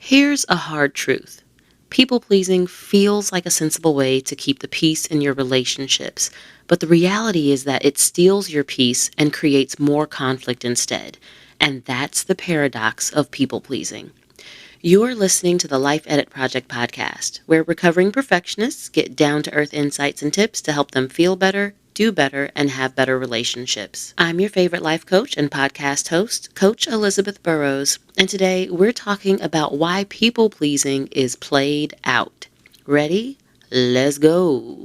Here's a hard truth. People pleasing feels like a sensible way to keep the peace in your relationships, but the reality is that it steals your peace and creates more conflict instead. And that's the paradox of people pleasing. You're listening to the Life Edit Project podcast, where recovering perfectionists get down to earth insights and tips to help them feel better, do better, and have better relationships. I'm your favorite life coach and podcast host, Coach Elizabeth Burrows, and today we're talking about why people pleasing is played out. Ready? Let's go.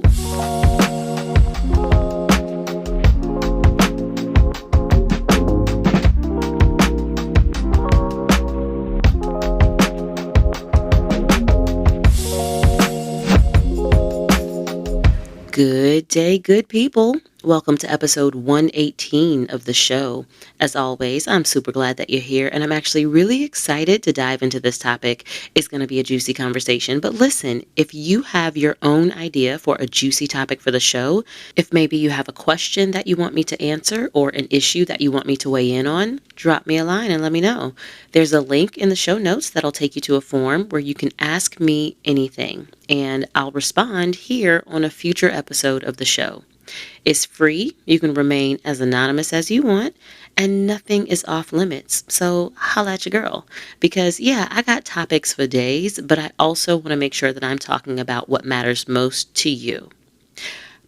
Good day, good people. Welcome to episode 118 of the show. As always, I'm super glad that you're here, and I'm actually really excited to dive into this topic. It's going to be a juicy conversation, but listen, if you have your own idea for a juicy topic for the show, if maybe you have a question that you want me to answer or an issue that you want me to weigh in on, drop me a line and let me know. There's a link in the show notes that'll take you to a form where you can ask me anything, and I'll respond here on a future episode of the show. It's free. You can remain as anonymous as you want, and nothing is off limits. So holla at your girl. Because yeah, I got topics for days, but I also want to make sure that I'm talking about what matters most to you.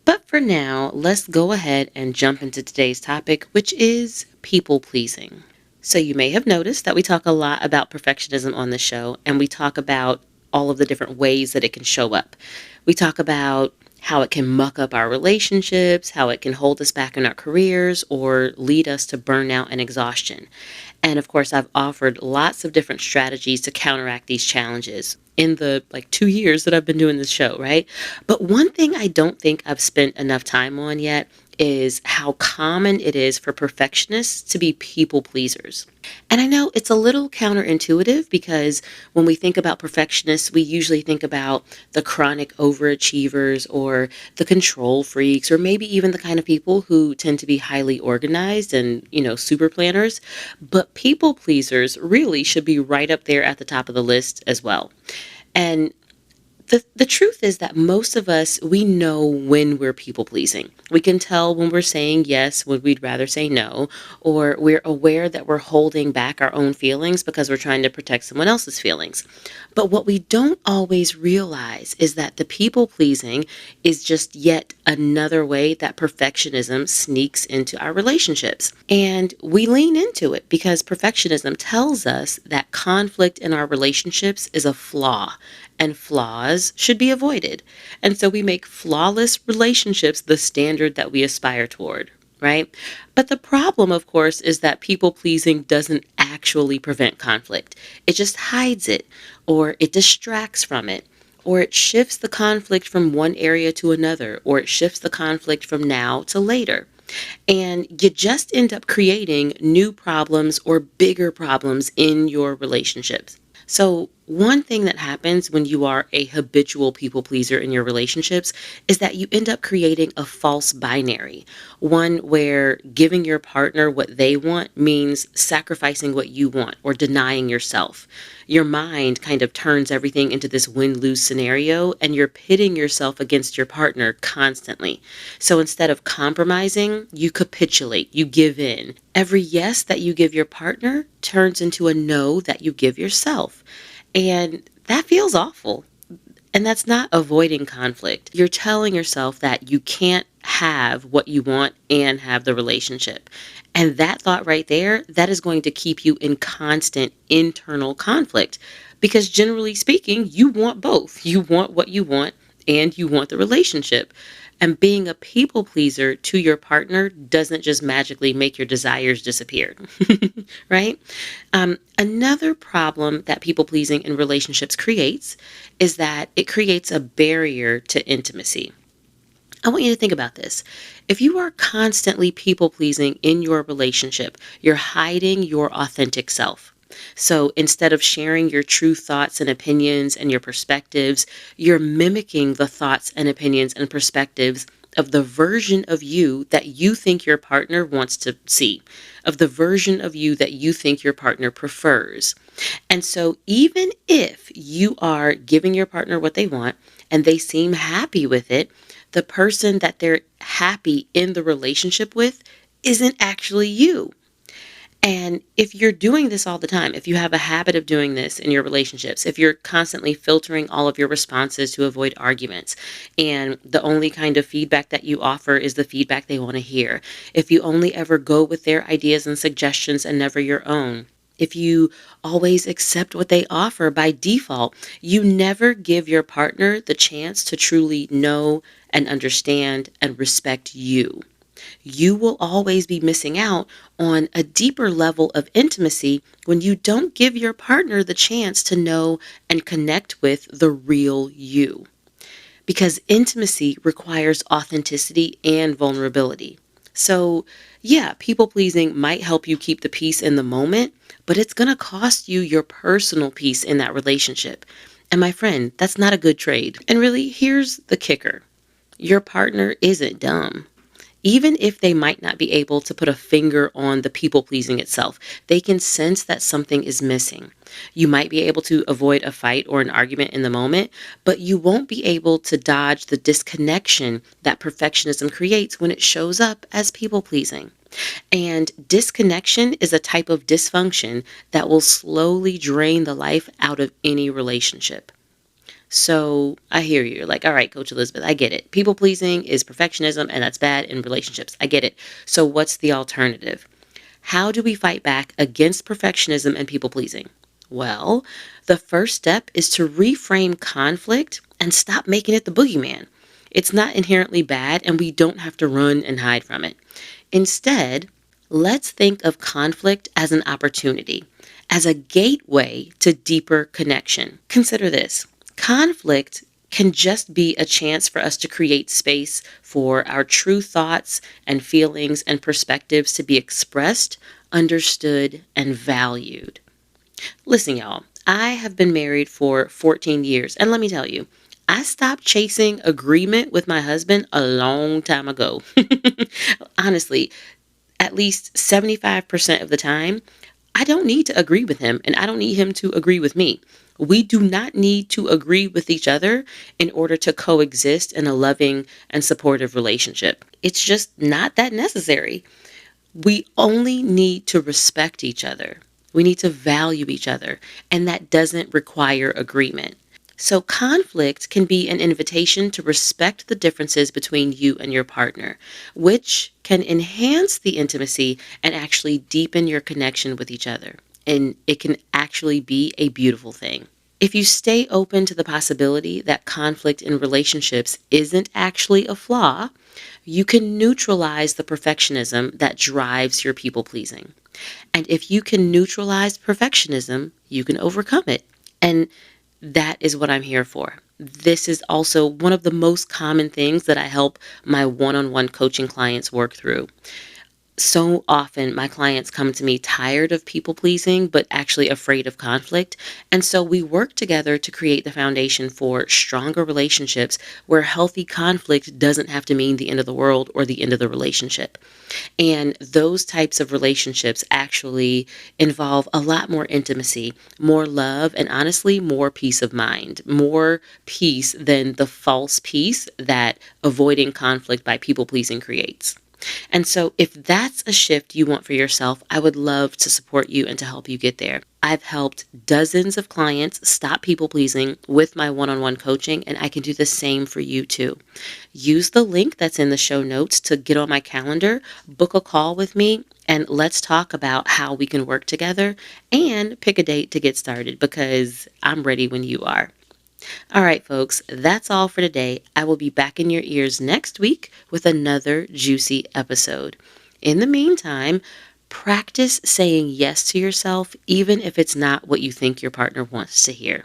But for now, let's go ahead and jump into today's topic, which is people pleasing. So you may have noticed that we talk a lot about perfectionism on the show, and we talk about all of the different ways that it can show up. We talk about how it can muck up our relationships, how it can hold us back in our careers, or lead us to burnout and exhaustion. And of course, I've offered lots of different strategies to counteract these challenges in the 2 years that I've been doing this show, right? But one thing I don't think I've spent enough time on yet is how common it is for perfectionists to be people pleasers. And I know it's a little counterintuitive because when we think about perfectionists, we usually think about the chronic overachievers or the control freaks, or maybe even the kind of people who tend to be highly organized and, super planners. But people pleasers really should be right up there at the top of the list as well. And the truth is that most of us, we know when we're people pleasing. We can tell when we're saying yes when we'd rather say no, or we're aware that we're holding back our own feelings because we're trying to protect someone else's feelings. But what we don't always realize is that the people pleasing is just yet another way that perfectionism sneaks into our relationships. And we lean into it because perfectionism tells us that conflict in our relationships is a flaw, and flaws should be avoided. And so we make flawless relationships the standard that we aspire toward, right? But the problem, of course, is that people pleasing doesn't actually prevent conflict. It just hides it, or it distracts from it, or it shifts the conflict from one area to another, or it shifts the conflict from now to later. And you just end up creating new problems or bigger problems in your relationships. So one thing that happens when you are a habitual people pleaser in your relationships is that you end up creating a false binary, one where giving your partner what they want means sacrificing what you want or denying yourself. Your mind kind of turns everything into this win-lose scenario, and you're pitting yourself against your partner constantly. So instead of compromising, you capitulate, you give in. Every yes that you give your partner turns into a no that you give yourself. And that feels awful. And that's not avoiding conflict. You're telling yourself that you can't have what you want and have the relationship. And that thought right there, that is going to keep you in constant internal conflict. Because generally speaking, you want both. You want what you want and you want the relationship. And being a people pleaser to your partner doesn't just magically make your desires disappear, right? Another problem that people pleasing in relationships creates is that it creates a barrier to intimacy. I want you to think about this. If you are constantly people pleasing in your relationship, you're hiding your authentic self. So instead of sharing your true thoughts and opinions and your perspectives, you're mimicking the thoughts and opinions and perspectives of the version of you that you think your partner wants to see, of the version of you that you think your partner prefers. And so even if you are giving your partner what they want and they seem happy with it, the person that they're happy in the relationship with isn't actually you. And if you're doing this all the time, if you have a habit of doing this in your relationships, if you're constantly filtering all of your responses to avoid arguments, and the only kind of feedback that you offer is the feedback they want to hear, if you only ever go with their ideas and suggestions and never your own, if you always accept what they offer by default, you never give your partner the chance to truly know and understand and respect you. You will always be missing out on a deeper level of intimacy when you don't give your partner the chance to know and connect with the real you. Because intimacy requires authenticity and vulnerability. So, yeah, people pleasing might help you keep the peace in the moment, but it's going to cost you your personal peace in that relationship. And my friend, that's not a good trade. And really, here's the kicker: your partner isn't dumb. Even if they might not be able to put a finger on the people pleasing itself, they can sense that something is missing. You might be able to avoid a fight or an argument in the moment, but you won't be able to dodge the disconnection that perfectionism creates when it shows up as people pleasing. And disconnection is a type of dysfunction that will slowly drain the life out of any relationship. So I hear you. You're like, all right, Coach Elizabeth, I get it. People pleasing is perfectionism, and that's bad in relationships. I get it. So what's the alternative? How do we fight back against perfectionism and people pleasing? Well, the first step is to reframe conflict and stop making it the boogeyman. It's not inherently bad, and we don't have to run and hide from it. Instead, let's think of conflict as an opportunity, as a gateway to deeper connection. Consider this: conflict can just be a chance for us to create space for our true thoughts and feelings and perspectives to be expressed, understood, and valued. Listen, y'all, I have been married for 14 years, and let me tell you, I stopped chasing agreement with my husband a long time ago. Honestly, at least 75% of the time, I don't need to agree with him, and I don't need him to agree with me. We do not need to agree with each other in order to coexist in a loving and supportive relationship. It's just not that necessary. We only need to respect each other. We need to value each other, and that doesn't require agreement. So, conflict can be an invitation to respect the differences between you and your partner, which can enhance the intimacy and actually deepen your connection with each other. And it can actually be a beautiful thing. If you stay open to the possibility that conflict in relationships isn't actually a flaw, you can neutralize the perfectionism that drives your people pleasing. And if you can neutralize perfectionism, you can overcome it. And that is what I'm here for. This is also one of the most common things that I help my one-on-one coaching clients work through. So often my clients come to me tired of people pleasing, but actually afraid of conflict. And so we work together to create the foundation for stronger relationships where healthy conflict doesn't have to mean the end of the world or the end of the relationship. And those types of relationships actually involve a lot more intimacy, more love, and honestly, more peace of mind, more peace than the false peace that avoiding conflict by people pleasing creates. And so if that's a shift you want for yourself, I would love to support you and to help you get there. I've helped dozens of clients stop people pleasing with my one-on-one coaching, and I can do the same for you too. Use the link that's in the show notes to get on my calendar, book a call with me, and let's talk about how we can work together and pick a date to get started because I'm ready when you are. All right, folks, that's all for today. I will be back in your ears next week with another juicy episode. In the meantime, practice saying yes to yourself, even if it's not what you think your partner wants to hear.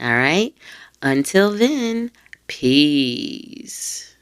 All right? Until then, peace.